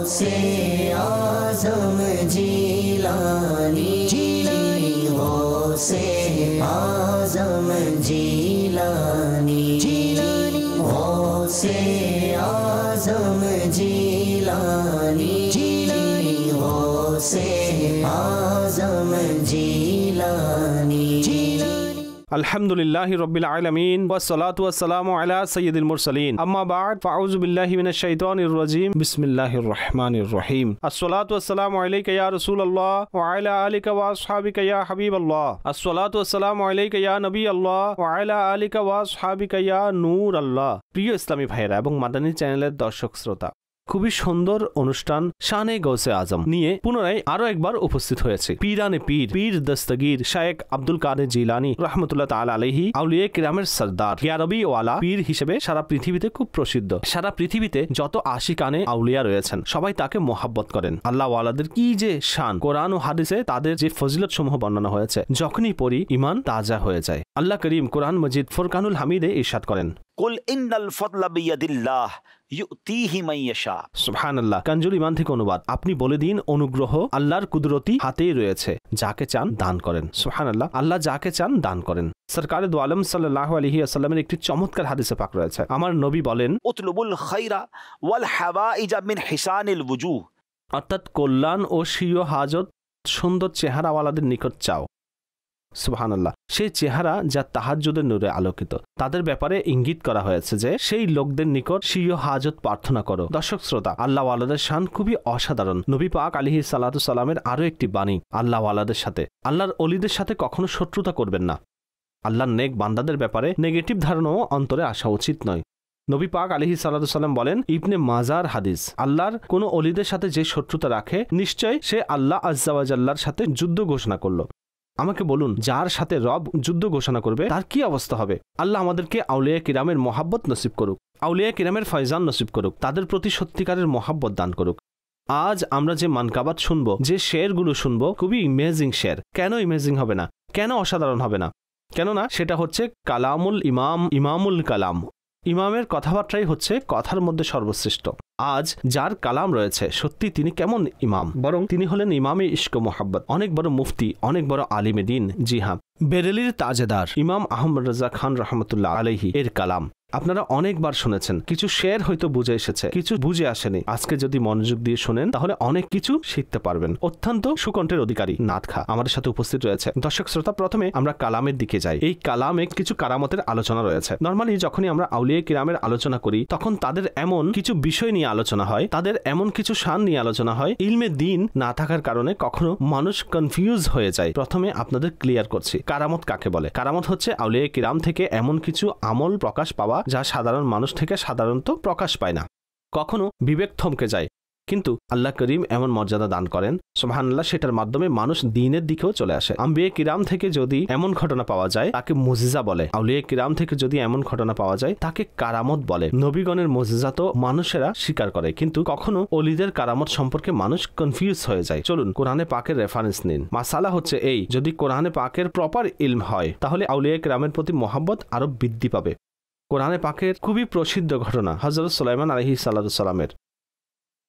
से आज़म जीलानी हो से आज़म जीलानी हो से आज़म जीलानी हो से आज़म जीलानी। अल्हम्दुलिल्लाहि रब्बिल आलमीन वस्सलातु वस्सलामु अला सय्यिदिल मुरसलीन अम्मा बाद फ़अऊज़ु बिल्लाहि मिनश शैतानिर रजीम बिस्मिल्लाहिर रहमानिर रहीम अस्सलातु वस्सलामु अलैका या रसूलल्लाह व अला आलिका व अस्हाबिका या हबीबल्लाह अस्सलातु वस्सलामु अलैका या नबी अल्लाह व अला आलिका व अस्हाबिका या नूर अल्लाह। প্রিয় ইসলামী ভাইরা এবং মাদানী চ্যানেলের দর্শক শ্রোতা, খুবই সুন্দর অনুষ্ঠান শানে গৌসে আজম নিয়ে পুনরায় আরো একবার উপস্থিত হয়েছে। পীরানে পীর পীর দস্তগীর শায়েখ আব্দুল কাদের জিলানী রাহমাতুল্লাহ তাআলা আলাইহি আউলিয়া কিরামের সরদার ইয়ারবি ওয়ালা পীর হিসেবে সারা পৃথিবীতে খুব প্রসিদ্ধ। সারা পৃথিবীতে যত আশিকানে আউলিয়া রয়েছেন সবাই তাকে মোহাব্বত করেন। আল্লাহ ওয়ালাদের কি যে শান, কোরআন ও হাদিসে তাদের যে ফজিলত সমূহ বর্ণনা হয়েছে, যখনই পড়ি ঈমান তাজা হয়ে যায়। আল্লাহ করিম কোরআন মজিদ ফুরকানুল হামিদে ইরশাদ করেন, কুল ইন্নাল ফাদলা বিয়াদিল্লাহ ইউতিহি মান ইয়াশা। সুবহানাল্লাহ। কানজুল ঈমান থেকে অনুবাদ, আপনি বলে দিন অনুগ্রহ আল্লাহর কুদরতি হাতেই রয়েছে, যাকে চান দান করেন। সুবহানাল্লাহ। আল্লাহ যাকে চান দান করেন। সরকারে দু আলম সাল্লাল্লাহু আলাইহি ওয়াসাল্লামের একটি চমৎকার হাদিসে পাক রয়েছে। আমার নবী বলেন, উতলুবুল খায়রা ওয়াল হাওয়াইজা মিন হিসানিল ওয়ুজুহ, অর্থাৎ কল্যাণ ও স্বীয় হাজত সুন্দর চেহারাওয়ালাদের নিকট চাও। সুবহানাল্লাহ। সেই চেহারা যা তাহাজ্জুদের নূরে আলোকিত, তাদের ব্যাপারে ইঙ্গিত করা হয়েছে যে সেই লোকদের নিকট স্বীয় হাজত প্রার্থনা করো। দর্শক শ্রোতা, আল্লাহ ওয়ালাদের শান খুবই অসাধারণ। নবী পাক আলাইহিস সালাতু সালামের আরো একটি বাণী, আল্লাহ ওয়ালাদের সাথে, আল্লাহর অলিদের সাথে কখনো শত্রুতা করবেন না। আল্লাহর নেক বান্দাদের ব্যাপারে নেগেটিভ ধারণাও অন্তরে আসা উচিত নয়। নবী পাক আলাইহিস সালাতু সালাম বলেন, ইবনে মাজার হাদিস, আল্লাহর কোন অলিদের সাথে যে শত্রুতা রাখে নিশ্চয় সে আল্লাহ আজ্জা ওয়া জাল্লার সাথে যুদ্ধ ঘোষণা করলো। আমাকে বলুন, যার সাথে রব যুদ্ধ ঘোষণা করবে তার কি অবস্থা হবে? আল্লাহ আমাদেরকে আউলিয়া কিরামের মহাব্বত নসিব করুক, আউলিয়া কিরামের ফয়জান নসিব করুক, তাদের প্রতি সত্যিকারের মহাব্বত দান করুক। আজ আমরা যে মানকাবাত শুনবো, যে শেরগুলো শুনবো, খুবই ইমেজিং শের। কেন ইমেজিং হবে না? কেন অসাধারণ হবে না? কেননা সেটা হচ্ছে কালামুল ইমাম, ইমামুল কালাম। ইমামের কথাবার্তাই হচ্ছে কথার মধ্যে সর্বশ্রেষ্ঠ। আজ যার কালাম রয়েছে, সত্যি তিনি কেমন ইমাম, বরং তিনি হলেন ইমামে ইশক ও মোহাব্বত, অনেক বড় মুফতি, অনেক বড় আলিমে দ্বীন। জি হ্যাঁ, বেরেলির তাজেদার ইমাম আহমদ রাজা খান রহমতুল্লাহ আলাইহি এর কালাম আপনারা অনেকবার শুনেছেন। কিছু শের হয়তো বুঝে এসেছে, কিছু বুঝে আসেনি। আজকে যদি মনোযোগ দিয়ে শোনেন তাহলে অনেক কিছু শিখতে পারবেন। অত্যন্ত সুকণ্ঠের অধিকারী নাত খা আমাদের সাথে উপস্থিত রয়েছে। দর্শক শ্রোতা, প্রথমে আমরা কালামের দিকে যাই। এই কালামে কিছু কারামতের আলোচনা রয়েছে। নরমালি যখনই আমরা আউলিয়া কিরামের আলোচনা করি তখন তাদের এমন কিছু বিষয় নিয়ে আলোচনা হয়, তাদের এমন কিছু শান নিয়ে আলোচনা হয়, ইলমে দ্বীন না থাকার কারণে কখনো মানুষ কনফিউজ হয়ে যায়। প্রথমে আপনাদের ক্লিয়ার করছি কারামত কাকে বলে। কারামত হচ্ছে আউলিয়া কিরাম থেকে এমন কিছু আমল প্রকাশ পাওয়া যা সাধারণ মানুষ থেকে সাধারণত প্রকাশ পায় না। কখনো বিবেক থমকে যায়, কিন্তু আল্লাহ করিম এমন মর্যাদা দান করেন, সুবহানাল্লাহ, সেটার মাধ্যমে মানুষ দ্বীনের দিকেও চলে আসে। আম্বিয়া কিরাম থেকে যদি এমন ঘটনা পাওয়া যায় তাকে মুজিজা বলে। আউলিয়া কিরাম থেকে যদি এমন ঘটনা পাওয়া যায় তাকে কারামত বলে। নবীগণের মুজিজা তো মানুষেরা স্বীকার করে, কিন্তু কখনো অলিদের কারামত সম্পর্কে মানুষ কনফিউজ হয়ে যায়। চলুন কোরআনে পাকের রেফারেন্স নিন। মাসালা হচ্ছে এই, যদি কোরআনে পাকের প্রপার ইলম হয় তাহলে আউলিয়া কিরামের প্রতি মহব্বত আরো বৃদ্ধি পাবে। কোরআনে পাকের খুবই প্রসিদ্ধ ঘটনা হযরত সুলাইমান আলাইহিস সালাতু সালামের।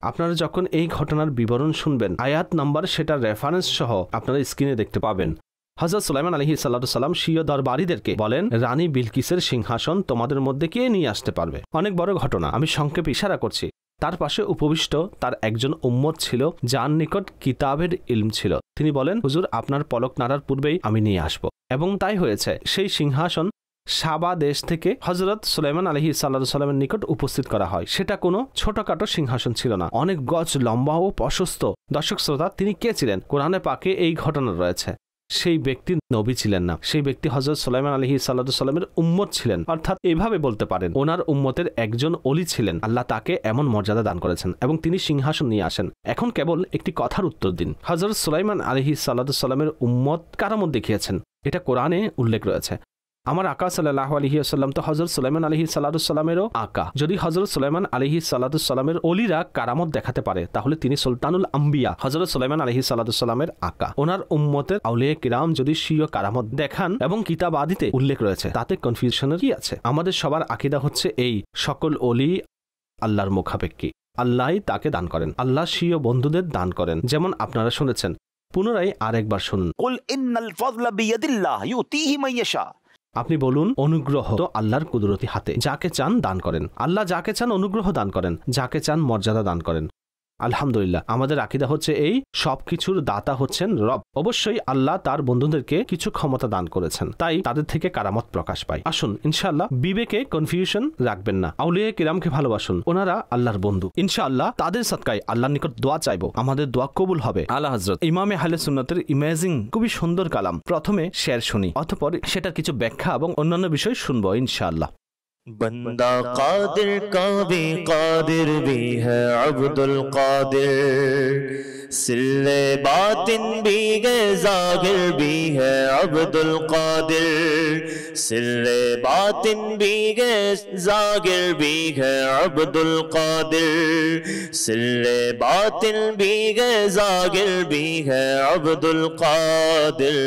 আপনারা যখন এই ঘটনার বিবরণ শুনবেন, আয়াত নাম্বার সেটার রেফারেন্স সহ আপনারা স্ক্রিনে দেখতে পাবেন। হযরত সুলাইমান আলাইহিস সালাতু সালাম স্বীয় দরবারীদেরকে বলেন, রানী বিলকিসের সিংহাসন তোমাদের মধ্যে কে নিয়ে আসতে পারবে? অনেক বড় ঘটনা, আমি সংক্ষেপে ইশারা করছি। তার পাশে উপবিষ্ট তার একজন উম্মত ছিল যার নিকট কিতাবের ইলম ছিল। তিনি বলেন, হুজুর, আপনার পলক নাড়ার পূর্বেই আমি নিয়ে আসব। এবং তাই হয়েছে। সেই সিংহাসন সাবা দেশ থেকে হযরত সুলাইমান আলাইহিস সালামের নিকট উপস্থিত করা হয়। সেটা কোনো ছোটখাটো সিংহাসন ছিল না, অনেক গজ লম্বা ও প্রশস্ত। দর্শক শ্রোতা, তিনি কে ছিলেন? কোরআনে পাকে এই ঘটনা রয়েছে। সেই ব্যক্তি নবী ছিলেন না, সেই ব্যক্তি হযরত সুলাইমান আলাইহিস সালামের উম্মত ছিলেন। অর্থাৎ এভাবে বলতে পারেন ওনার উম্মতের একজন অলি ছিলেন। আল্লাহ তাকে এমন মর্যাদা দান করেছেন এবং তিনি সিংহাসন নিয়ে আসেন। এখন কেবল একটি কথার উত্তর দিন, হযরত সুলাইমান আলাইহিস সালামের উম্মত কারামত দেখিয়েছেন, এটা কোরআনে উল্লেখ রয়েছে। আমার আকা সাল্লাল্লাহু আলাইহি ওয়াসাল্লাম তো হযরত সুলাইমান আলাইহিস সালামেরও আকা। যদি হযরত সুলাইমান আলাইহিস সালামের ওলিরা কারামত দেখাতে পারে তাহলে তিনি সুলতানুল আম্বিয়া হযরত সুলাইমান আলাইহিস সালামের আকা। ওনার উম্মতের আউলিয়া কিরাম যদি স্বীয় কারামত দেখান এবং কিতাব আদিতে উল্লেখ রয়েছে, তাতে কনফিউশনের কি আছে? আমাদের সবার আকীদা হচ্ছে এই, সকল ওলি আল্লাহর মুখাপেক্ষী। আল্লাহই তাকে দান করেন। আল্লাহ স্বীয় বন্ধুদের দান করেন, যেমন আপনারা শুনেছেন। পুনরায় আরেকবার শুনুন। কুল ইন্নাল ফাযলা বিয়াদিল্লাহ ইউতিহি মান ইয়াশা। আপনি বলুন, অনুগ্রহ তো আল্লাহর কুদরতি হাতে, যাকে চান দান করেন। আল্লাহ যাকে চান অনুগ্রহ দান করেন, যাকে চান মর্যাদা দান করেন। আলহামদুলিল্লাহ, আমাদের আকীদা হচ্ছে এই, সবকিছুর দাতা হচ্ছেন রব। অবশ্যই আল্লাহ তার বন্ধুদেরকে কিছু ক্ষমতা দান করেছেন, তাই তাদের থেকে কারামত প্রকাশ পায়। আসুন ইনশাআল্লাহ বিবেকে কনফিউশন রাখবেন না। আউলিয়া কিরামকে ভালোবাসুন, ওনারা আল্লাহর বন্ধু। ইনশাআল্লাহ তাদের সদকায় আল্লাহর নিকট দোয়া চাইবো, আমাদের দোয়া কবুল হবে। আলা হযরত ইমামে আহলে সুন্নাতের ইমেজিং, খুবই সুন্দর কালাম। প্রথমে শের শুনি, অতঃপর সেটার কিছু ব্যাখ্যা এবং অন্যান্য বিষয় শুনবো ইনশাআল্লাহ। बंदा कादिर का भी कादिर भी है अब्दुल कादिर, सिल्ले बातिन भी है जागिर भी है अब्दुल कादिर, सिल्ले बातिन भी है जागिर भी है अब्दुल कादिर, सिल्ले बातिन भी है जागिर भी है अब्दुल कादिर,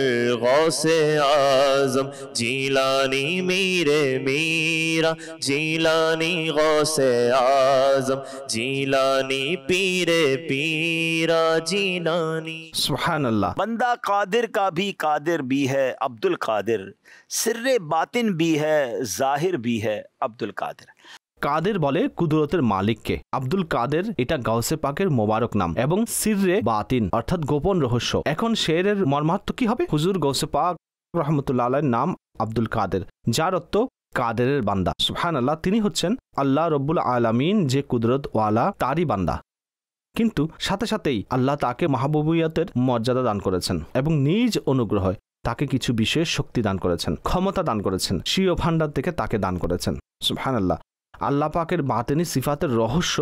गौसे आजम जीलानी मीरे मीरा, जीलानी गौसे आजम जीलानी पीरे पीरा जीलानी। सुभानअल्लाह। बंदा कादिर का भी कादिर भी है अब्दुल कादिर, सिर्रे बातिन भी है जाहिर भी है अब्दुल कादिर। কাদের বলে কুদরতের মালিককে। আব্দুল কাদের এটা গাউসে পাকের মোবারক নাম এবং সিররে বাতিন অর্থাৎ গোপন রহস্য। এখন শেরের মর্মার্থ কি হবে? হুজুর গাউসে পাক রহমতুল্লাহ আলাইহির নাম আব্দুল কাদের, যার অর্থ কাদেরের বান্দা। সুবহানাল্লাহ, তিনি হচ্ছেন আল্লাহ রব্বুল আলামিন, যে কুদরত ওয়ালা তারই বান্দা। কিন্তু সাথে সাথেই আল্লাহ তাকে মাহবুবিয়তের মর্যাদা দান করেছেন এবং নিজ অনুগ্রহে তাকে কিছু বিশেষ শক্তি দান করেছেন, ক্ষমতা দান করেছেন, স্বীয় ভান্ডার থেকে তাকে দান করেছেন। সুবহানাল্লাহ, আল্লাহ পাকের বাতেনি সিফাতের রহস্য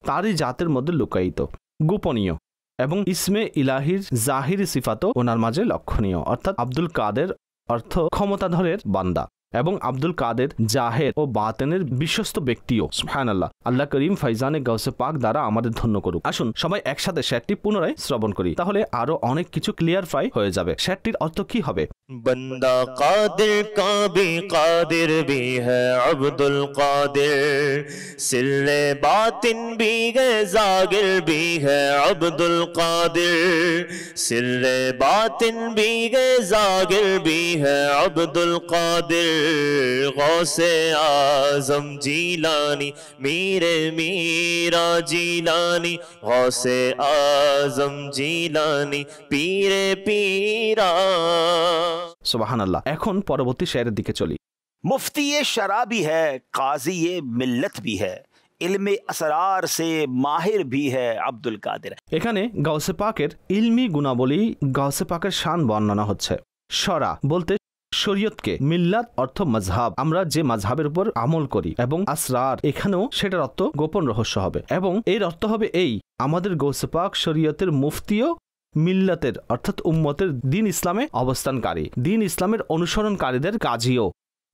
তারই জাতের মধ্যে লুকায়িত, গোপনীয় এবং ইসমে ইলাহির জাহিরি সিফাতও ওনার মাঝে লক্ষণীয়। অর্থাৎ আব্দুল কাদের অর্থ ক্ষমতাধরের বান্দা এবং আব্দুল কাদের জাহের ও বাতেনের বিশ্বস্ত ব্যক্তিও। সুবহানাল্লাহ, আল্লাহ করিম ফাইজানে গাউসে পাক দ্বারা আমাদের ধন্য করুক। আসুন সবাই একসাথে শেরটি পুনরায় শ্রবণ করি, তাহলে আরো অনেক কিছু ক্লিয়ারফাই হয়ে যাবে। শেরটির অর্থ কি হবে? बंदा कादिर का भी कादिर भी है अब्दुल कादिर, सिल्ले बातिन भी है जागिर भी है अब्दुल कादिर, सिल्ले बातिन भी है जागिर भी है अब्दुल कादिर, गौसे आजम जीलानी मीरे मीरा जीलानी, गौसे आजम जीलानी पीरे पीरा। सुबहानअल्लाह। এখন পরবর্তী শেরের দিকে চলি। मुफ्ती शरा भी है, काजी मिल्लत भी है, इल्मे असरार से माहिर भी है अब्दुल कादिर। এখানে গাউসে পাকের ইলমি গুণাবলী, গাউসে পাকের শান বর্ণনা হচ্ছে। শরা বলতে শরীয়তকে, মিল্লাত অর্থ মাযহাব, আমরা যে মাযহাবের উপর আমল করি, এবং আসরার এখানেও সেটার অর্থ গোপন রহস্য হবে এবং এর অর্থ হবে এই, আমাদের গাউসে পাক শরীয়তের মুফতিও মিল্লাতের অর্থাৎ উম্মতের দিন ইসলামে অবস্থানকারী, দিন ইসলামের অনুসরণকারীদের কাজীও,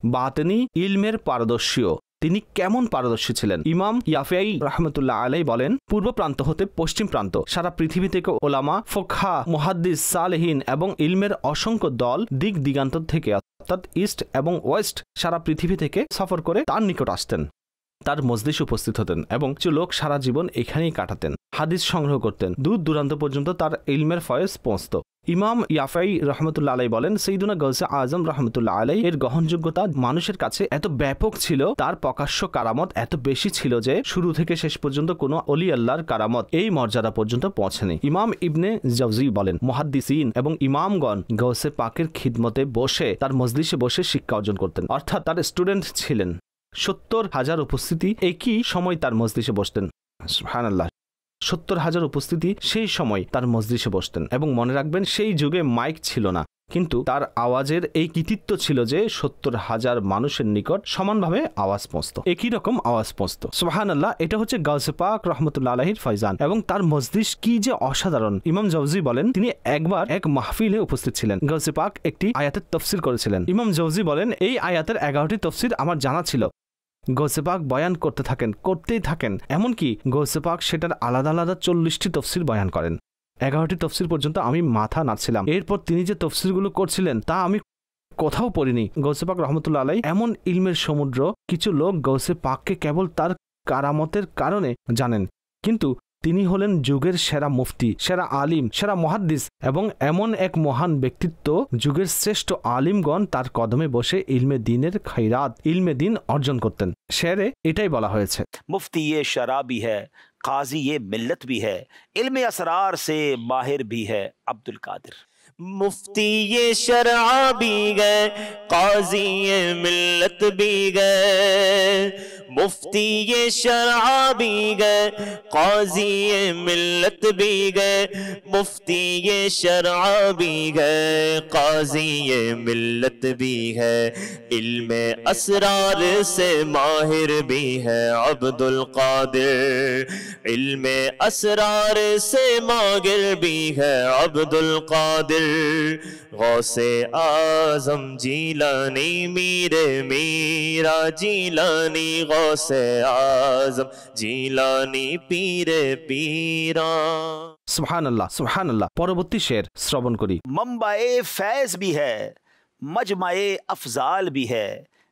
বাতেনি ইলমের পারদর্শীও। তিনি কেমন পারদর্শী ছিলেন? ইমাম ইয়াফিঈ রাহমাতুল্লাহ আলাইহি বলেন, পূর্ব প্রান্ত হতে পশ্চিম প্রান্ত, সারা পৃথিবী থেকে ওলামা, ফোকহা, মুহাদ্দিস, সালেহিন এবং ইলমের অসংখ্য দল দিক দিগান্ত থেকে অর্থাৎ ইস্ট এবং ওয়েস্ট, সারা পৃথিবী থেকে সফর করে তার নিকট আসতেন, তার মজলিসে উপস্থিত হতেন এবং কিছু লোক সারা জীবন এখানেই কাটাতেন, হাদিস সংগ্রহ করতেন, দূর দূরান্ত পর্যন্ত তার ইলমের ফয়েজ পৌঁছত। ইমাম ইয়াফিঈ রহমতুল্লাহ আলাইহি বলেন, সৈয়দুনা গাউসে আজম রহমতুল্লাহ আলাইহি এর গ্রহণযোগ্যতা মানুষের কাছে এত ব্যাপক ছিল, তার প্রকাশ্য কারামত এত বেশি ছিল যে শুরু থেকে শেষ পর্যন্ত কোনো অলি আল্লাহর কারামত এই মর্যাদা পর্যন্ত পৌঁছেনি। ইমাম ইবনে জাওজি বলেন, মুহাদ্দিসিন এবং ইমামগণ গাউসে পাকের খিদমতে বসে, তার মজলিসে বসে শিক্ষা অর্জন করতেন, অর্থাৎ তার স্টুডেন্ট ছিলেন। 70,000 উপস্থিতি একই সময় তার মজলিসে বসতেন। সুবহানাল্লাহ, 70,000 উপস্থিতি সেই সময় তার মজলিসে বসতেন। এবং মনে রাখবেন, সেই যুগে মাইক ছিল না, কিন্তু তার আওয়াজের এই কৃতিত্ব ছিল যে 70,000 মানুষের নিকট সমানভাবে আওয়াজ পৌঁছত, একই রকম আওয়াজ পৌঁছত। সুবহানাল্লাহ, এটা হচ্ছে গাউসে পাক রহমতুল্লাহ আলাইহির ফয়জান এবং তার মজলিস কি যে অসাধারণ। ইমাম জাওজি বলেন, তিনি একবার এক মাহফিলে উপস্থিত ছিলেন, গাউসে পাক একটি আয়াতের তাফসীর করেছিলেন। ইমাম জাওজি বলেন, এই আয়াতের 11টি তাফসীর আমার জানা ছিল। গাউসে পাক বয়ান করতেই থাকেন, এমনকি গাউসে পাক সেটার আলাদা আলাদা 40টি তাফসীর বয়ান করেন। 11টি তাফসীর পর্যন্ত আমি মাথা নাড়ছিলাম। এরপর তিনি যে তাফসীরগুলো করছিলেন তা আমি কোথাও পড়িনি। গাউসে পাক রহমতুল্লাহ আলাইহি এমন ইলমের সমুদ্র, কিছু লোক গাউসে পাককে কেবল তার কারামতের কারণে জানেন, কিন্তু তিনি হলেন যুগের সেরা মুফতি, সেরা আলিম, সেরা মুহাদ্দিস এবং এমন এক মহান ব্যক্তিত্ব, যুগের শ্রেষ্ঠ আলিমগণ তার কদমে বসে ইলমে দ্বীনের খৈরাত, ইলমে দ্বীন অর্জন করতেন। শেরে এটাই বলা হয়েছে, मुफ्ती ये शराबी है, काजी ये मिल्लत भी है, इल्म असरार से माहिर भी है अब्दुल कादिर। मुफ्ती ये शरआ भी गए, काजी ये मिल्लत भी गए, मुफ्ती ये शरआ भी गए, काजी ये मिल्लत भी गए, मुफ्ती ये शरआ भी गए, काजी ये मिल्लत भी है, इल्मे असरार से माहिर भी है अब्दुल कादिर, इल्मे असरार से माहिर भी है अब्दुल कादिर, गौसे आजम जीलानी मीरे मीरा जीलानी, गौसे आजम जीलानी पीरे पीरा। সুবহানাল্লাহ সুবহানাল্লাহ। পরবর্তী শের শ্রবণ করি। मंबाए फैज भी है, मजमाए अफजाल भी है,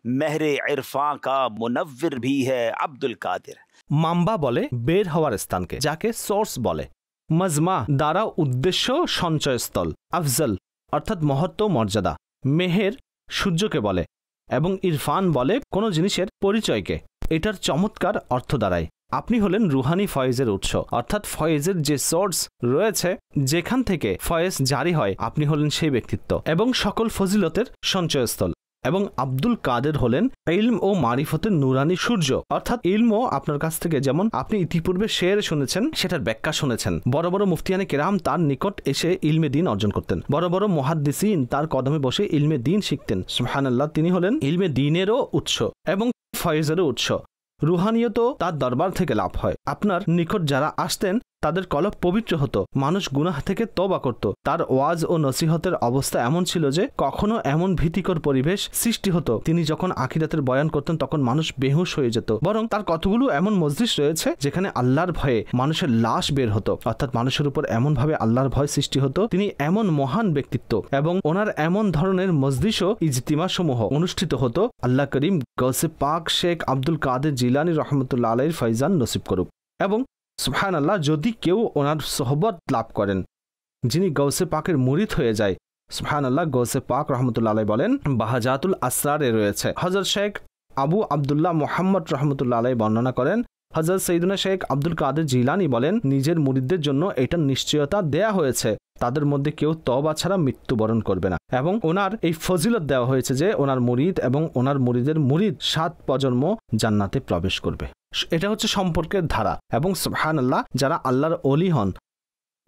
महरे इरफां का मुनव्विर भी है अब्दुल कादिर। মাম্বা বলে বের হওয়ার স্থানকে, যাকে সোর্স বলে। মজমা দ্বারা উদ্দেশ্য সঞ্চয়স্থল, আফজল অর্থাৎ মহত্ব মর্যাদা, মেহের সূর্যকে বলে এবং ইরফান বলে কোনো জিনিসের পরিচয়কে। এটার চমৎকার অর্থ দাঁড়ায় আপনি হলেন রুহানি ফয়েজের উৎস, অর্থাৎ ফয়েজের যে সোর্স রয়েছে, যেখান থেকে ফয়েজ জারি হয়, আপনি হলেন সেই ব্যক্তিত্ব এবং সকল ফজিলতের সঞ্চয়স্থল। এবং আব্দুল কাদের হলেন ইলম ও মারিফতের নুরানি সূর্য, অর্থাৎ ইলমও আপনার কাছ থেকে, যেমন আপনি ইতিপূর্বে শের শুনেছেন, সেটার ব্যাখ্যা শুনেছেন। বড় বড় মুফতিয়ানে কেরাম তার নিকট এসে ইলমে দ্বীন অর্জন করতেন, বড় বড় মুহাদ্দিসিন তার কদমে বসে ইলমে দ্বীন শিখতেন। সুবহানাল্লাহ, তিনি হলেন ইলমে দ্বীনেরও উৎস এবং ফয়েজেরও উৎস। রুহানিয়ত তার দরবার থেকে লাভ হয়। আপনার নিকট যারা আসতেন তাদের কলব পবিত্র হতো, মানুষ গুনাহ থেকে তওবা করত। তার ওয়াজ ও নসিহতের অবস্থা এমন ছিল যে কখনো এমন ভীতিকর পরিবেশ সৃষ্টি হতো, তিনি যখন আখিরাতের বয়ান করতেন তখন মানুষ বেহুশ হয়ে যেত। বরং তার কতগুলো এমন মজলিস রয়েছে যেখানে আল্লাহর ভয়ে মানুষের লাশ বের হতো, অর্থাৎ মানুষের উপর এমনভাবে আল্লাহর ভয় সৃষ্টি হতো। তিনি এমন মহান ব্যক্তিত্ব এবং ওনার এমন ধরনের মজলিস ও ইজতিমা সমূহ অনুষ্ঠিত হতো। আল্লাহ করিম গৌসে পাক শেখ আব্দুল কাদের জিলানী রহমতুল্লাহ আলাইহির ফয়জান নসিব করুক। এবং সুবহানাল্লাহ, যদি কেউ ওনার সোহবত লাভ করেন, যিনি গৌসে পাকের মুরিদ হয়ে যায়, সুবহানাল্লাহ, গৌসে পাক রহমতুল্লাহ আলাইহি বলেন, বাহাজাতুল আসরারে রয়েছে। হযরত শেখ আবু আব্দুল্লাহ মুহাম্মদ রহমতুল্লাহ আলাইহি বর্ণনা করেন, হযরত সৈয়দনা শেখ আব্দুল কাদের জিলানী বলেন, নিজের মুরিদদের জন্য এটা নিশ্চয়তা দেয়া হয়েছে, তাদের মধ্যে কেউ তওবা ছাড়া মৃত্যুবরণ করবে না। এবং ওনার এই ফজিলত দেওয়া হয়েছে যে ওনার মুরিদ এবং ওনার মুরিদের মুরিদ 7 প্রজন্ম জান্নাতে প্রবেশ করবে। এটা হচ্ছে সম্পর্কের ধারা। এবং সুবহানাল্লাহ, যারা আল্লাহর ওলি হন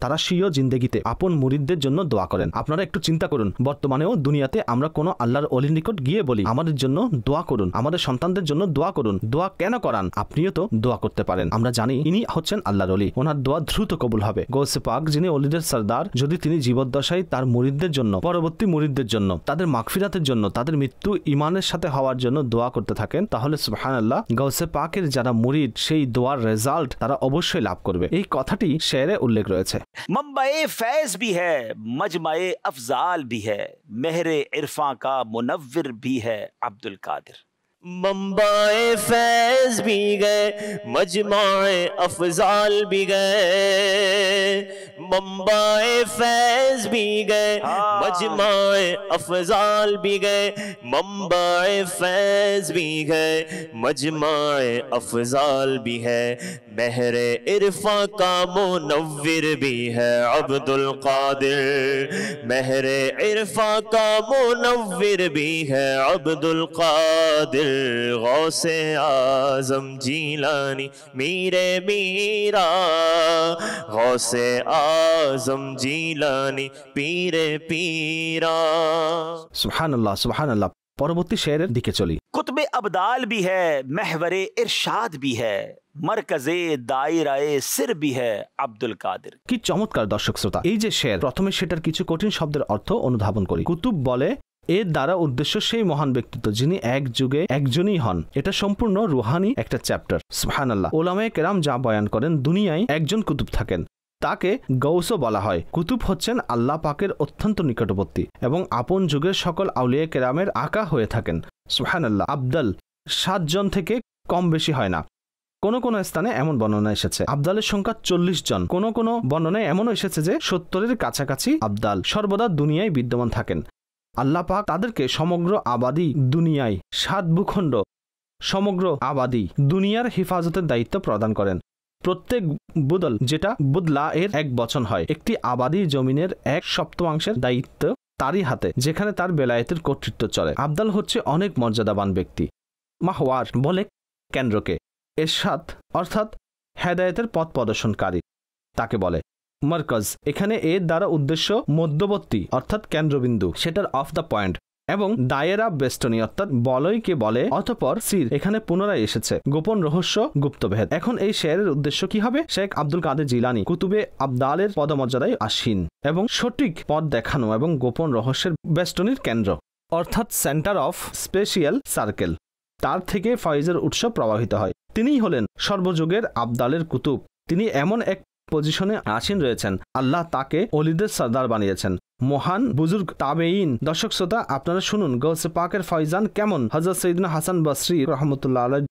তারা স্বীয় জিন্দেগিতে আপন মুরিদদের জন্য দোয়া করেন। আপনারা একটু চিন্তা করুন, বর্তমানেও দুনিয়াতে আমরা কোনো আল্লাহর ওলির নিকট গিয়ে বলি আমাদের জন্য দোয়া করুন, আমাদের সন্তানদের জন্য দোয়া করুন। দোয়া কেন করান? আপনিও তো দোয়া করতে পারেন। আমরা জানি ইনি হচ্ছেন আল্লাহর ওলি, ওনার দোয়া দ্রুত কবুল হবে। গৌসে পাক, যিনি ওলিদের সরদার, যদি তিনি জীবদ্দশায় তার মুরিদদের জন্য, পরবর্তী মুরিদদের জন্য, তাদের মাগফিরাতের জন্য, তাদের মৃত্যু ইমানের সাথে হওয়ার জন্য দোয়া করতে থাকেন, তাহলে সুবহানাল্লাহ, গৌসে পাকের যারা মুরিদ সেই দোয়ার রেজাল্ট তারা অবশ্যই লাভ করবে। এই কথাটি শেরে উল্লেখ রয়েছে। मंबाए फैज भी है, मजमाए अफजाल भी है, महरे इरफां का मुनव्विर भी है अब्दुल कादिर। मंबाए फैज भी गए, मजमाए अफजाल भी गए, मंबाए फैज भी गए, मजमाए अफजाल भी गए, मंबाए फैज भी गए, मजमाए अफजाल भी है, महरे इरफा का मुनव्विर भी है अब्दुल कादिर, महरे इरफा का मुनव्विर भी है अब्दुल कादिर, गौसे आजम जीलानी मीरे मीरा, गौसे आजम जीलानी पीरे पीरा। সুবহানাল্লাহ সুবহানাল্লাহ। পরবর্তী শেরের দিকে চলি। कुतुब अबदाल भी है, महवरे इरशाद भी है, मरकजे दायराए सिर भी है अब्दुल कादिर। কি চমৎকার দর্শক শ্রোতা, এই যে শের, প্রথমে সেটার কিছু কঠিন শব্দের অর্থ অনুধাবন করি। কুতুব বলে এর দ্বারা উদ্দেশ্য সেই মহান ব্যক্তিত্ব যিনি এক যুগে একজনই হন। এটা সম্পূর্ণ রুহানি একটা চ্যাপ্টার। সুবহানাল্লাহ, ওলামায়ে কেরাম যা বয়ান করেন, দুনিয়ায় একজন কুতুব থাকেন, তাকে গৌসও বলা হয়। কুতুব হচ্ছেন আল্লাহ পাকের অত্যন্ত নিকটবর্তী এবং আপন যুগের সকল আউলিয়া কেরামের আকা হয়ে থাকেন। সুবহানাল্লাহ, আবদাল 7 জন থেকে কম বেশি হয় না। কোনো কোনো স্থানে এমন বর্ণনা এসেছে আবদালের সংখ্যা 40 জন। কোনো কোনো বর্ণনায় এমনও এসেছে যে 70-এর কাছাকাছি আবদাল সর্বদা দুনিয়ায় বিদ্যমান থাকেন। আল্লাহ পাক তাদেরকে সমগ্র আবাদি দুনিয়ায় 7 ভূখণ্ড সমগ্র আবাদি দুনিয়ার হেফাজতের দায়িত্ব প্রদান করেন। প্রত্যেক বুদল, যেটা বুদলা এর 1 বচন হয়, একটি আবাদি জমিনের 1/7 দায়িত্ব তারই হাতে, যেখানে তার বেলায়েতের কর্তৃত্ব চলে। আবদাল হচ্ছে অনেক মর্যাদাবান ব্যক্তি। মাহওয়ার বলে কেন্দ্রকে, এরশাদ অর্থাৎ হেদায়েতের পথ প্রদর্শনকারী তাকে বলে। মারকাজ, এখানে এর দ্বারা উদ্দেশ্য মধ্যবর্তী অর্থাৎ কেন্দ্রবিন্দু, সেটার অফ দ্য পয়েন্ট, এবং দায়েরা বেষ্টনী অর্থাৎ বলয়কে বলে। অতঃপর সির এখানে পুনরায় এসেছে গোপন রহস্য, গুপ্তভেদ। এখন এই শেয়ারের উদ্দেশ্য কি হবে? শেখ আব্দুল কাদের জিলানী কুতুবে আবদালের পদমর্যাদায় আসীন এবং সঠিক পথ দেখানো এবং গোপন রহস্যের বেষ্টনীর কেন্দ্র অর্থাৎ সেন্টার অফ স্পেশিয়াল সার্কেল, তার থেকে ফয়েজের উৎস প্রবাহিত হয়। তিনিই হলেন সর্বযুগের আবদালের কুতুব। তিনি এমন এক পজিশনে আসীন রয়েছেন, আল্লাহ তাকে অলিদের সর্দার বানিয়েছেন। মহান বুজুর্গ তাবেঈন। দর্শক শ্রোতা, আপনারা শুনুন গৌসে পাকের ফয়জান কেমন হযরত সৈয়দনা হাসান বসরি রহমতুল্লাহ আলাইহি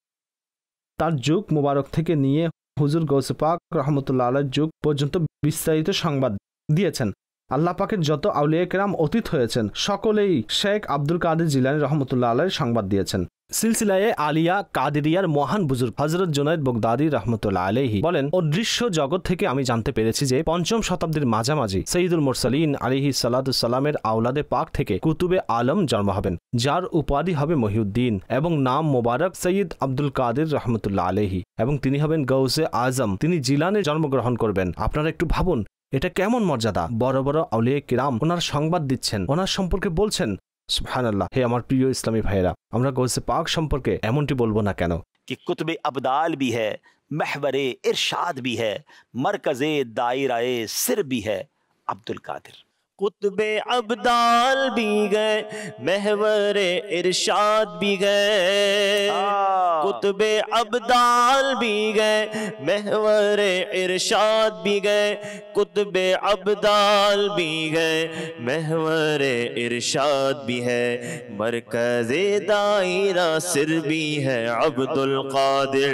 তার যুগ মুবারক থেকে নিয়ে হুজুর গৌসে পাক রহমতুল্লাহ আলাইহির যুগ পর্যন্ত বিস্তারিত সংবাদ দিয়েছেন। আল্লাহ পাকের যত আউলিয়া কেরাম অতীত হয়েছেন সকলেই শেখ আব্দুল কাদের জিলানী রহমতুল্লাহ আলাইহির সংবাদ দিয়েছেন। সিলসিলায়ে আলিয়া কাদেরিয়ার মহান বুজুর্গ হযরত জুনায়েদ বগদাদী রাহমাতুল্লাহ আলাইহি বলেন, অদৃশ্য জগৎ থেকে আমি জানতে পেরেছি যে 5ম শতাব্দীর মাঝামাঝি সৈয়দুল মুরসালিন আলাইহিস সালাতুস সালামের আওলাদে পাক থেকে কুতুবে আলম জন্ম হবেন, যার উপাধি হবে মহিউদ্দিন এবং নাম মোবারক সৈয়দ আব্দুল কাদের রাহমাতুল্লাহ আলাইহি, এবং তিনি হবেন গৌসে আজম। তিনি জিলানে জন্মগ্রহণ করবেন। আপনারা একটু ভাবুন, এটা কেমন মর্যাদা! বড় বড় আউলিয়া কিরাম ওনার সংবাদ দিচ্ছেন, ওনার সম্পর্কে বলছেন। সুবহানাল্লাহ। হে আমার প্রিয় ইসলামী ভাইরা, আমরা গৌসে পাক সম্পর্কে এমনটি বলবো না কেন? कि कुतुब अब्दाल भी है, महवर इरशाद भी है, मरकज़ दायराए सिर भी है अब्दुल कादिर। कुतुबे अब्दाल भी गए, महवर इरशाद भी गए। कुतुबे अब्दाल भी गए, महवर इरशाद भी गए। कुतुबे अब्दाल भी गए, महवर इरशाद भी है। मरकज़े दायरा सिर भी है अब्दुल कादिर।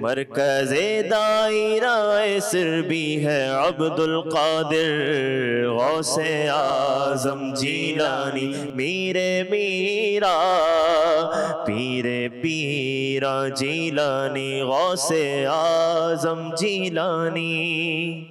मरकज़े दायरा सिर भी है अब्दुल कादिर। गौसे आज़म जीलानी मीरे मीरा, पीरे पीरा जीलानी, गौसे आज़म जीलानी।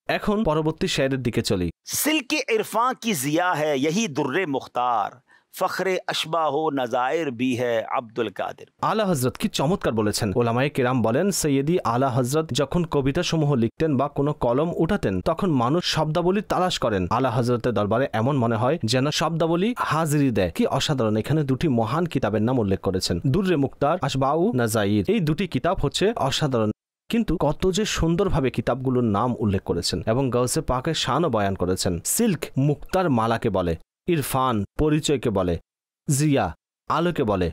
এখন পরবর্তী শেয়ারের দিকে চলি। सिल्क इरफां की जिया है यही दुर्रे मुख्तार, फख्रे अशबाह नज़ायर भी है अब्दुल कादिर। আলা হযরত কি চমৎকার বলেছেন। ওলামায়ে কেরাম বলেন, সৈয়দি আলা হযরত যখন কবিতা সমূহ লিখতেন বা কোনো কলম উঠাতেন, তখন মানুষ শব্দাবলী তালাশ করেন। আলা হযরতের দরবারে এমন মনে হয় যেন শব্দাবলী হাজিরি দেয়। কি অসাধারণ! এখানে দুটি মহান কিতাবের নাম উল্লেখ করেছেন, দুর্রে মুক্তার, আশবাউ নাজাইর। এই দুটি কিতাব হচ্ছে অসাধারণ, কিন্তু কত যে সুন্দরভাবে কিতাবগুলোর নাম উল্লেখ করেছেন এবং গাউসে পাকের শানও বয়ান করেছেন। সিল্ক মুক্তার মালাকে বলে, ইরফান পরিচয়কে বলে, জিয়া আলোকে বলে,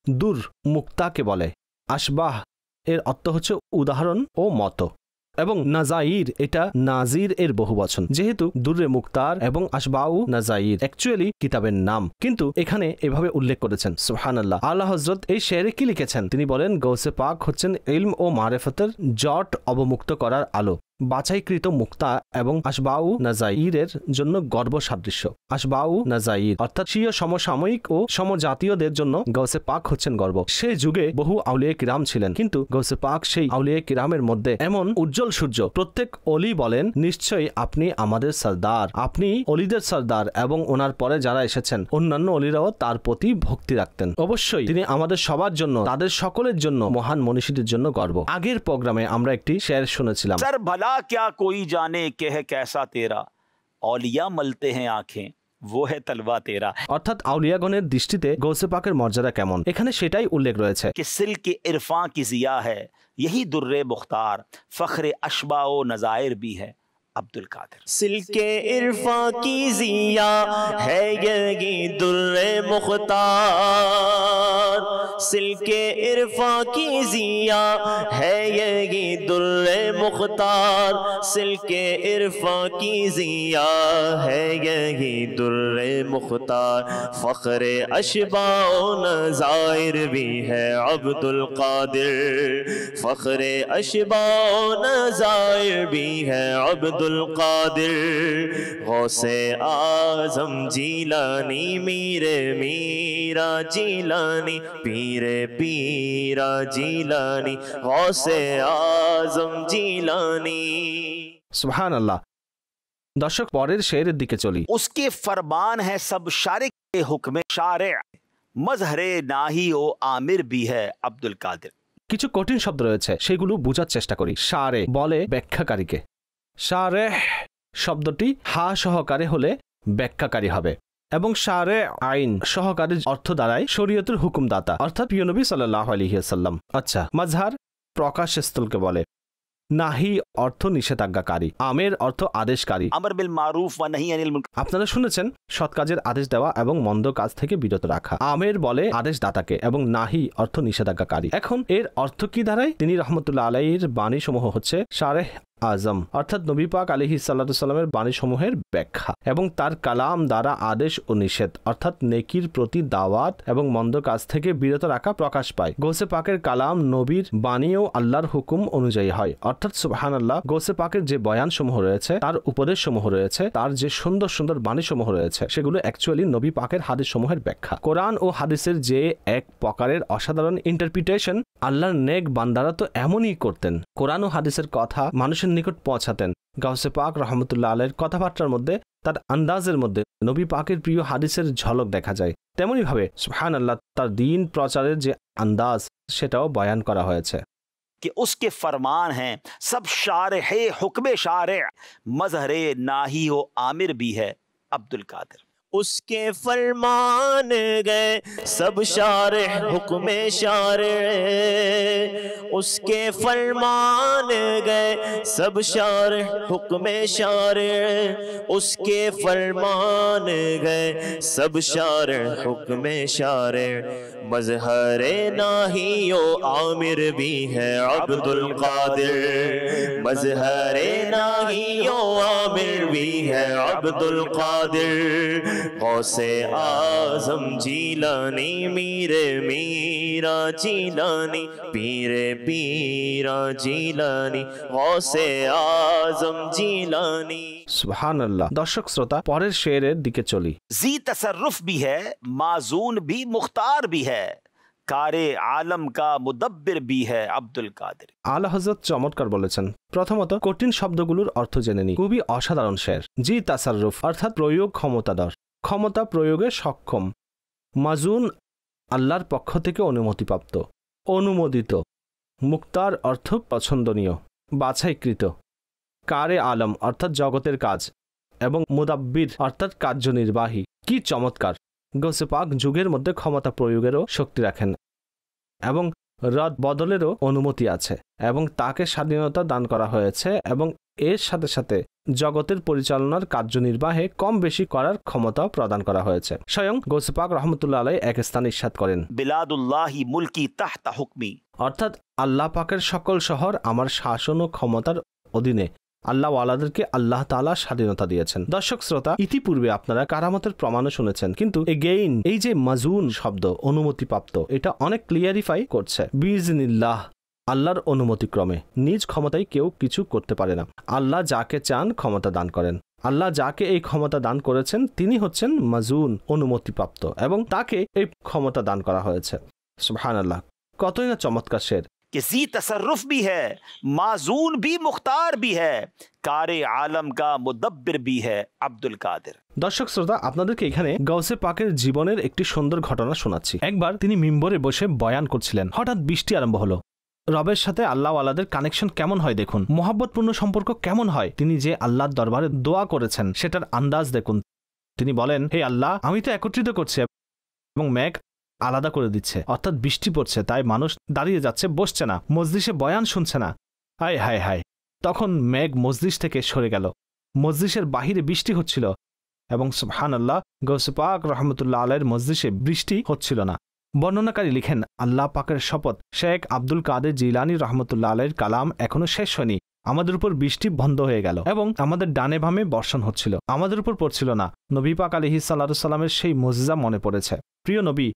দূর মুক্তাকে বলে, আশবাহ এর অর্থ হচ্ছে উদাহরণ ও মত, এবং নাজাইর এটা নাজির এর বহুবচন। যেহেতু দুর্রে মুক্তার এবং আশবাউ নাজাইর অ্যাকচুয়ালি কিতাবের নাম, কিন্তু এখানে এভাবে উল্লেখ করেছেন। সুবহানাল্লাহ। আলা হযরত এই শেরে কি লিখেছেন? তিনি বলেন, গৌসে পাক হচ্ছেন ইলম ও মারেফতের জট অবমুক্ত করার আলো। বাছাইকৃত মুক্তা এবং আশবাউ নাজাইরের জন্য গর্ব সাদৃশ্য। আশবাউ নাজাইর অর্থাৎ স্বীয় সমসাময়িক ও সমজাতীয়দের জন্য গৌসে পাক হচ্ছেন গর্ব। সে যুগে বহু আউলিয়া কিরাম ছিলেন, কিন্তু গৌসে পাক সেই আউলিয়া কিরামের মধ্যে এমন উজ্জ্বল সূর্য। প্রত্যেক অলি বলেন, নিশ্চয়ই আপনি আমাদের সর্দার, আপনি অলিদের সর্দার, এবং ওনার পরে যারা এসেছেন অন্যান্য অলিরাও তার প্রতি ভক্তি রাখতেন। অবশ্যই তিনি আমাদের সবার জন্য, তাদের সকলের জন্য, মহান মনীষীদের জন্য গর্ব। আগের প্রোগ্রামে আমরা একটি শেয়ার শুনেছিলাম, सर भला क्या कोई जाने के है कैसा तेरा, औलिया मलते हैं आंखें वो है तलवा तेरा। অর্থাৎ আউলিয়াগণের দৃষ্টিতে গৌসে পাকের মর্যাদা কেমন, এখানে সেটাই উল্লেখ রয়েছে। कि सिल्क इरफां की जिया है यही दुर्रे मुख्तार, फख्रे अशबा व नज़ायर भी है अब्दुल कादिर। सिल्के इरफां की जिया है यही दुर्रे मुख्तार। सिल्के इरफां की जिया है यही दुर्रे मुख्तार, सिल्के इरफा की जिया है यही दुर्रे मुख्तार। फख्रे अशबाओ नज़ाइर भी है अब्दुल कादिर, फख्रे अशबाओ नज़ाइर भी है अब्दुल कादिर। गौसे आज़म जीलानी मीरे मीरा जीलानी, पीरे पीरा जीलानी, गौसे आज़म जीलानी। সুবহানাল্লাহ। দর্শক, পরের শেরের দিকে চলি। उसके फरमान है सब शारे के हुक्म शारे, मजहरे नाही ও आमिर भी है अब्दुल कादिर। কিছু কঠিন শব্দ রয়েছে, সেগুলো বোঝার চেষ্টা করি। শারে বলে ব্যাখ্যাকারীকে। শারে শব্দটি হা সহকারে হলে ব্যাখ্যাকারী হবে, এবং শারে আইন সহকারে অর্থ দ্বারাই শরীয়তের হুকুমদাতা, অর্থাৎ প্রিয় নবী সাল্লাল্লাহু আলাইহি ওয়াসাল্লাম। আচ্ছা, মাজহার প্রকাশস্থলকে বলে। নাহি অর্থ নিষেধাজ্ঞাকারী, আমের অর্থ আদেশকারী। अमर बिल मारूफ व नही अनिल मुनकर। আপনারা শুনেছেন সৎ কাজের আদেশ দেওয়া এবং মন্দ কাজ থেকে বিরত রাখা। আমের বলে আদেশদাতাকে এবং নাহি অর্থ নিষেধাজ্ঞাকারী। এখন এর অর্থ কি দাঁড়ায়? তিনি রহমতুল্লাহ আলাইহির বাণী সমূহ হচ্ছে শারেহ আজম, অর্থাৎ নবী পাক আলাইহিস সাল্লাতু সাল্লামের বাণী সমূহের ব্যাখ্যা এবং তার কালাম দ্বারা আদেশ ও নিষেধ, অর্থাৎ নেকির প্রতি দাওয়াত এবং মন্দ কাজ থেকে বিরত রাখা প্রকাশ পায়। গৌসে পাকের কালাম নবীর বাণী ও আল্লাহর হুকুম অনুযায়ী হয়, অর্থাৎ সুবহানাল্লাহ। গৌসে পাকের যে বয়ান সমূহ রয়েছে, তার উপদেশ সমূহ রয়েছে, তার যে সুন্দর সুন্দর বাণী সমূহ রয়েছে, সেগুলো অ্যাকচুয়ালি নবী পাকের হাদিস সমূহের ব্যাখ্যা। কোরআন ও হাদিসের যে এক প্রকারের অসাধারণ ইন্টারপ্রিটেশন, আল্লাহর নেক বান্দারা তো এমনই করতেন। কোরআন ও হাদিসের কথা মানুষের নিকট পৌঁছাতেন। গাউসে পাক রহমতুল্লাহ আলাইহির কথাবার্তার মধ্যে, তার আন্দাজের মধ্যে নবী পাকের প্রিয় হাদিসের ঝলক দেখা যায়। তেমনি ভাবে সুবহানাল্লাহ তার দ্বীন প্রচারের যে আন্দাজ, সেটাও বয়ান করা হয়েছে। कि उसके फरमान हैं सब शारे हुक्म शारे, मजहरे नाही व आमिर भी है अब्दुल कादिर। उसके फरमान गए सब शारे हुक्म शारे, उसके फरमान गए सब शारे हुक्म शारे, उसके फरमान गए सब शारे हुक्म शारे। मजहरे नाही ओ आमिर भी है अब्दुल कादिर, मजहरे नाही ओ आमिर भी है अब्दुल कादिर। गौसे आज़म जीलानी मीरे मीरा जीलानी, पीरे पीरा जीलानी, गौसे आज़म जीलानी। সুবহানাল্লাহ। দর্শক শ্রোতা, পরের শেরের দিকে চলি। जी तसर्रुफ भी है, माजून भी, मुख्तार भी है, कारे आलम का मुदब्बिर भी है अब्दुल कादिर। আলা হযরত চমৎকার বলেছেন। প্রথমত কঠিন শব্দগুলোর অর্থ জেনে নিই। খুবই অসাধারণ শের। জি তাসাররুফ অর্থাৎ প্রয়োগ ক্ষমতাধর, ক্ষমতা প্রয়োগে সক্ষম। মাজুন আল্লাহর পক্ষ থেকে অনুমতিপ্রাপ্ত, অনুমোদিত। মুক্তার অর্থ পছন্দনীয়, বাছাইকৃত। কারে আলম অর্থাৎ জগতের কাজ, এবং মুদাব্বির অর্থাৎ কার্যনির্বাহী। কি চমৎকার! গৌসে পাক যুগের মধ্যে ক্ষমতা প্রয়োগেরও শক্তি রাখেন এবং রদ বদলেরও অনুমতি আছে, এবং তাকে স্বাধীনতা দান করা হয়েছে, এবং এর সাথে সাথে জগতের পরিচালনার কার্যনির্বাহে কম বেশি করার ক্ষমতা প্রদান করা হয়েছে। স্বয়ং গৌসে পাক রহমতুল্লাহ আলাইহি এক স্থানে ইরশাদ করেন, बिलादुल्लाहि मुल्की तहता हुक्मी, অর্থাৎ আল্লাহ পাকের সকল শহর আমার শাসন ও ক্ষমতার অধীনে। আল্লাহ ওয়ালাদেরকে আল্লাহ তাআলা স্বাধীনতা দিয়েছেন। দর্শক শ্রোতা, ইতিপূর্বে আপনারা কারামতের প্রমাণও শুনেছেন, কিন্তু এগেইন এই যে মাজুন শব্দ অনুমতিপ্রাপ্ত, এটা অনেক ক্লিয়ারিফাই করছে। বিইজনিল্লাহ, আল্লাহর অনুমতিক্রমে, নিজ ক্ষমতায় কেউ কিছু করতে পারে না। আল্লাহ যাকে চান ক্ষমতা দান করেন। আল্লাহ যাকে এই ক্ষমতা দান করেছেন তিনি হচ্ছেন মাজুন, অনুমতিপ্রাপ্ত, এবং তাকে এই ক্ষমতা দান করা হয়েছে। সুবহানাল্লাহ, কতই না চমৎকার শের। कि जी तसर्रुफ भी है, माजून भी, मुख्तार भी है, कारे आलम का मुदब्बिर भी है अब्दुल कादिर। দর্শক শ্রোতা, আপনাদেরকে এখানে গাউসে পাকের জীবনের একটি সুন্দর ঘটনা শোনাচ্ছি। একবার তিনি মিম্বরে বসে বয়ান করছিলেন, হঠাৎ বৃষ্টি আরম্ভ হলো। রবের সাথে আল্লাহ ওয়ালাদের কানেকশন কেমন হয় দেখুন, মহব্বতপূর্ণ সম্পর্ক কেমন হয়। তিনি যে আল্লাহর দরবারে দোয়া করেছেন সেটার আন্দাজ দেখুন। তিনি বলেন, হে আল্লাহ, আমি তো একত্রিত করছি এবং মেঘ আলাদা করে দিচ্ছে, অর্থাৎ বৃষ্টি পড়ছে, তাই মানুষ দাঁড়িয়ে যাচ্ছে, বসছে না, মজলিসে বয়ান শুনছে না। হায় হায় হায়! তখন মেঘ মজলিস থেকে সরে গেল, মজলিসের বাহিরে বৃষ্টি হচ্ছিল, এবং সুবহানাল্লাহ, গাউসে পাক রহমতুল্লাহ আলাইহির মজলিসে বৃষ্টি হচ্ছিল না। বর্ণনাকারী লিখেন, আল্লাহ পাকের শপথ, শেখ আব্দুল কাদের জিলানী রহমতুল্লাহ আলাইহির কালাম এখনো শেষ হয়নি। আমাদের উপর বৃষ্টি বন্ধ হয়ে গেল এবং আমাদের ডানে বামে বর্ষণ হচ্ছিল, আমাদের উপর পড়ছিল না। নবী পাক আলাইহিস সাল্লাতু সাল্লামের সেই মুজিজা মনে পড়েছে। প্রিয় নবী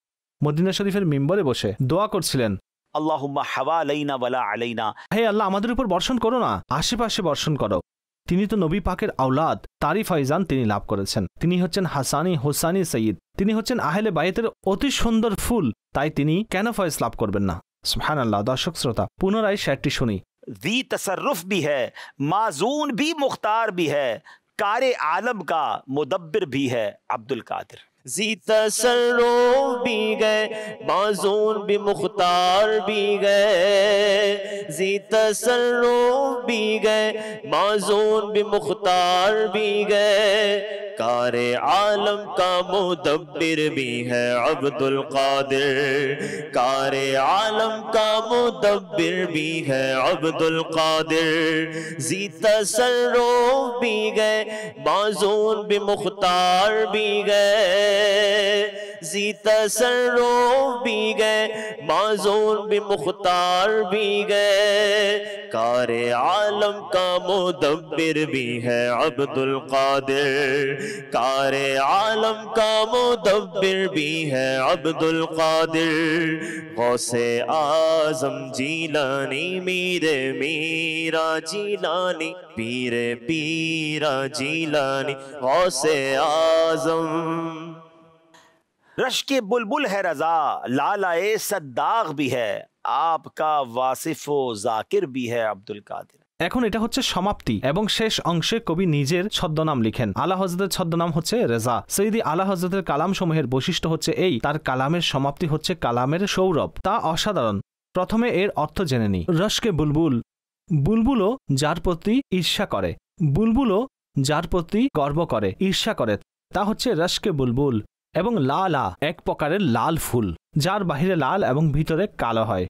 মদিনা শরীফের মিম্বরে বসে দোয়া করছিলেন, अल्लाहुम्मा हवालैना वला अलैना, হে আল্লাহ আমাদের উপর বর্ষণ করো না, আশেপাশে বর্ষণ করো। তিনি তো নবী পাকের আওলাদ, তারই ফয়জান তিনি লাভ করেছেন। তিনি হচ্ছেন হাসানি হোসানি সঈদ, তিনি হচ্ছেন আহলে বাইতের অতি সুন্দর ফুল, তাই তিনি কেন ফয়েজ লাভ করবেন না? সুবহানাল্লাহ। দর্শক শ্রোতা, পুনরায় শেরটি শুনি। दी तसर्रुफ भी है, माजून भी, मुख्तार भी है, कारे आलम का मुदब्बिर भी है अब्दुल कादिर। जी तसर्रुफ भी गए, माजून भी, मुख्तार भी गए। जी तसर्रुफ भी गए, माजून भी, मुख्तार भी गए। कारे आलम का मुदब्बिर भी है अब्दुल कादिर। कारे आलम का मुदब्बिर भी है अब्दुल कादिर। जी तसर्रुफ भी गए, माजून भी, मुख्तार भी गए। जी तसर्रुफ भी गए, माजून भी, मुख्तार भी गए। कारे आलम का मुदब्बिर भी है अब्दुल कादिर। कारे आलम का मुदब्बिर भी है अब्दुल कादिर। गौसे आजम जीलानी मीरे मीरा जीलानी, पीरे पीरा जीलानी, गौसे आजम। रश्के बुलबुल है रजा, लालाए सद्दाग भी है, आपका वासिफो जाकिर भी है अब्दुल कादिर। এখন এটা হচ্ছে সমাপ্তি এবং শেষ অংশে কবি নিজের ছদ্মনাম লিখেন। আলা হযরতের ছদ্মনাম হচ্ছে রেজা। সৈয়দি আলা হযরতের কালাম সমূহের বৈশিষ্ট্য হচ্ছে এই, তার কালামের সমাপ্তি হচ্ছে কালামের সৌরভ, তা অসাধারণ। প্রথমে এর অর্থ জেনে নিই। রশকে বুলবুল, বুলবুলও যার প্রতি ঈর্ষা করে, বুলবুলও যার প্রতি গর্ব করে, ঈর্ষা করে, তা হচ্ছে রশকে বুলবুল। এবং লালা এক প্রকারের লাল ফুল, যার বাহিরে লাল এবং ভিতরে কালো হয়।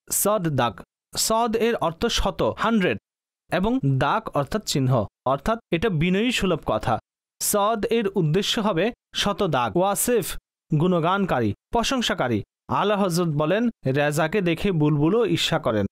সদ দাগ, সদ এর অর্থ শত, 100, এবং দাগ অর্থাৎ চিহ্ন, অর্থাৎ এটা বিনয়ী সুলভ কথা। সদ এর উদ্দেশ্য হবে শত দাগ। ওয়াসিফ গুণগানকারী, প্রশংসাকারী। আলা হযরত বলেন, রেজাকে দেখে বুলবুলও ঈর্ষা করেন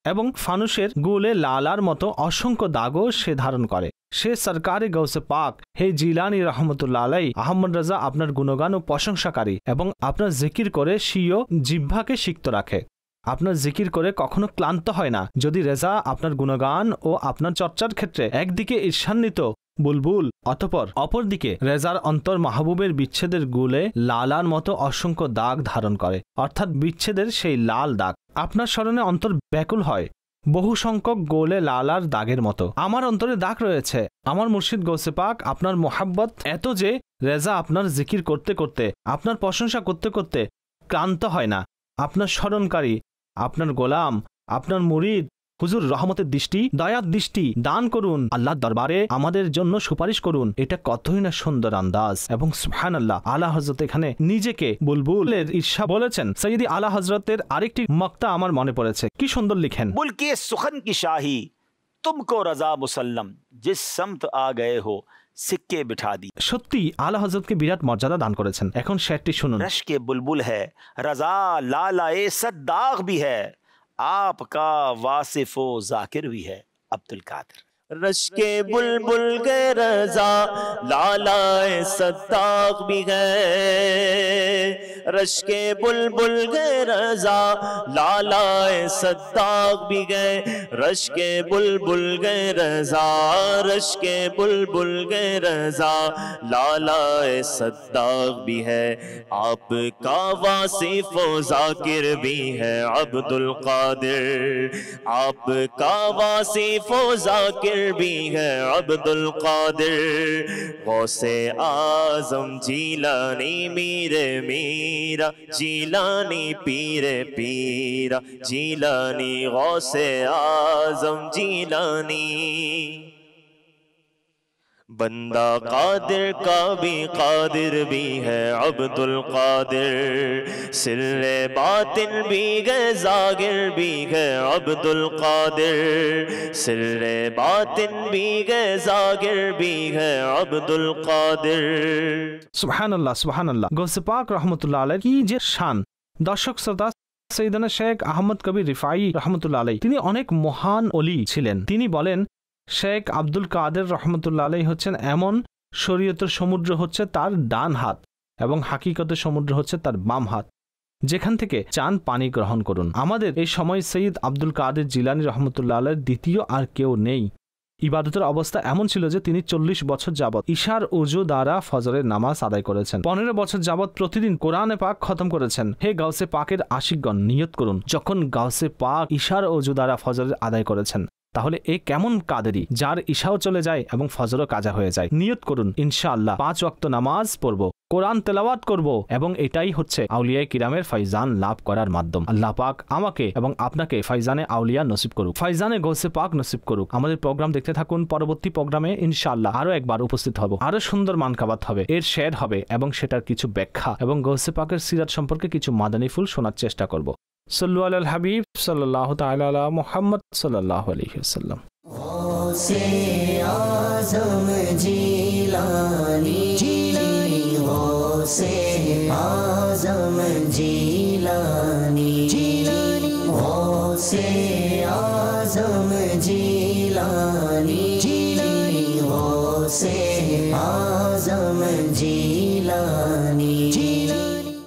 এবং ফানুসের গুলে লালার মতো অসংখ্য দাগও সে ধারণ করে। সে সরকারে গৌসে পাক, হে জিলানী রহমতুল্লাহ আলাই, আহমদ রাজা আপনার গুণগান ও প্রশংসাকারী এবং আপনার জিকির করে স্বীয় জিহ্বাকে সিক্ত রাখে। আপনার জিকির করে কখনো ক্লান্ত হয় না। যদি রেজা আপনার গুণগান ও আপনার চর্চার ক্ষেত্রে একদিকে ঈর্ষান্বিত বুলবুল, অতঃপর অপরদিকে রেজার অন্তর মাহবুবের বিচ্ছেদের গুলে লালার মতো অসংখ্য দাগ ধারণ করে, অর্থাৎ বিচ্ছেদের সেই লাল দাগ। আপনার স্মরণে অন্তর ব্যাকুল হয় বহু সংখ্যক গোলে লালার দাগের মতো। আমার অন্তরে দাগ রয়েছে। আমার মুর্শিদ গৌসে পাক আপনার মোহাব্বত এত যে রেজা আপনার জিকির করতে করতে, আপনার প্রশংসা করতে করতে ক্লান্ত হয় না। আপনার স্মরণকারী, আপনার গোলাম, আপনার মুরিদ, হুজুর রহমতের দৃষ্টি, দয়ার দৃষ্টি দান করুন, আল্লাহর দরবারে আমাদের জন্য সুপারিশ করুন। এটা কতই না সুন্দর আন্দাজ। এবং সুবহানাল্লাহ, আলা হযরত এখানে নিজেকে বুলবুলের ঈর্ষা বলেছেন। সৈয়দি আলা হযরতের আরেকটি মক্তা আমার মনে পড়েছে, কি সুন্দর লিখেন। बुल्के सुखन की शाही, तुमको रजा मुसल्लम, जिस समत आ गए हो सिक्के बिठा दी। সত্যি আলা হযরতকে বিরাট মর্যাদা দান করেছেন। এখন শেরটি শুনুন। रश्के बुलबुल है रजा, लालाए सद्दाग भी है, आपका वासिफो जाकिर भी है अब्दुल कादिर। रश्के बुलबुल के रजा, लालाए सद्दाग भी गए। रश्के बुलबुल के रजा, लालाए सद्दाग भी गए। रश्के बुलबुल के रजा, रश्के बुलबुल के रजा, लालाए सद्दाग भी है, आपका वासिफ व जाकिर भी है अब्दुल कादिर। आपका वासिफ व जाकिर भी है अब्दुल कादिर। गौसे आजम जीलानी मीरे मीरा जीलानी, पीरे पीरा जीलानी, गौसे आजम जीलानी। बंदा कादिर का भी है अब्दुल कादिर। सिर्रे बातिन भी है, जागिर भी है अब्दुल कादिर। सिर्रे बातिन भी है, जागिर भी है अब्दुल कादिर। সুবহানাল্লাহ, সুবহানাল্লাহ। গৌসে পাক রহমতুল্লাহ আলাইহি কি যে শান, দর্শক শ্রোতা, সৈয়দনা শেখ আহমদ কবির রিফাই রহমতুল্লাহ আলাই তিনি অনেক মহান অলি ছিলেন। তিনি বলেন, শেখ আব্দুল কাদের রহমতুল্লাহ আলাই হচ্ছেন এমন শরীয়তের সমুদ্র হচ্ছে তার ডান হাত এবং হাকিকতের সমুদ্র হচ্ছে তার বাম হাত, যেখান থেকে চান পানি গ্রহণ করুন। আমাদের এই সময় সৈয়দ আব্দুল কাদের জিলানী রহমতুল্লাহ আলাইয়ের দ্বিতীয় আর কেউ নেই। ইবাদতের অবস্থা এমন ছিল যে তিনি 40 বছর যাবৎ ঈশার ওযু দ্বারা ফজরের নামাজ আদায় করেছেন। 15 বছর যাবৎ প্রতিদিন কোরআনে পাক খতম করেছেন। হে গাউসে পাকের আশিকগণ, নিয়ত করুন যখন গাউসে পাক ঈশার ওযু দ্বারা ফজরের আদায় করেছেন, তাহলে এ কেমন কাদেরি যার ঈশাও চলে যায় এবং ফজরও কাজা হয়ে যায়। নিয়ত করুন ইনশাআল্লাহ 5 ওয়াক্ত নামাজ পড়ব, কোরআন তেলাওয়াত করব, এবং এটাই হচ্ছে আউলিয়ায়ে কিরামের ফাইজান লাভ করার মাধ্যম। আল্লাহ পাক আমাকে এবং আপনাকে ফাইজানে আউলিয়া নসিব করুক, ফাইজানে গৌসে পাক নসিব করুক। আমাদের প্রোগ্রাম দেখতে থাকুন। পরবর্তী প্রোগ্রামে ইনশাআল্লাহ আরো একবার উপস্থিত হব, আরো সুন্দর মানকাবাত হবে, এর শেয়ার হবে এবং সেটার কিছু ব্যাখ্যা এবং গৌসে পাকের সিরাত সম্পর্কে কিছু মাদানী ফুল শোনার চেষ্টা করব। सल्लु अलल हबीब सल्लल्लाहु ताला अला मुहम्मद सल्लल्लाहु अलैहि वसल्लम। गौसे आज़म जीलानी, जीलानी गौसे आज़म जीलानी, जीलानी गौसे आज़म जीलानी, जीलानी गौसे आज़म जीलानी।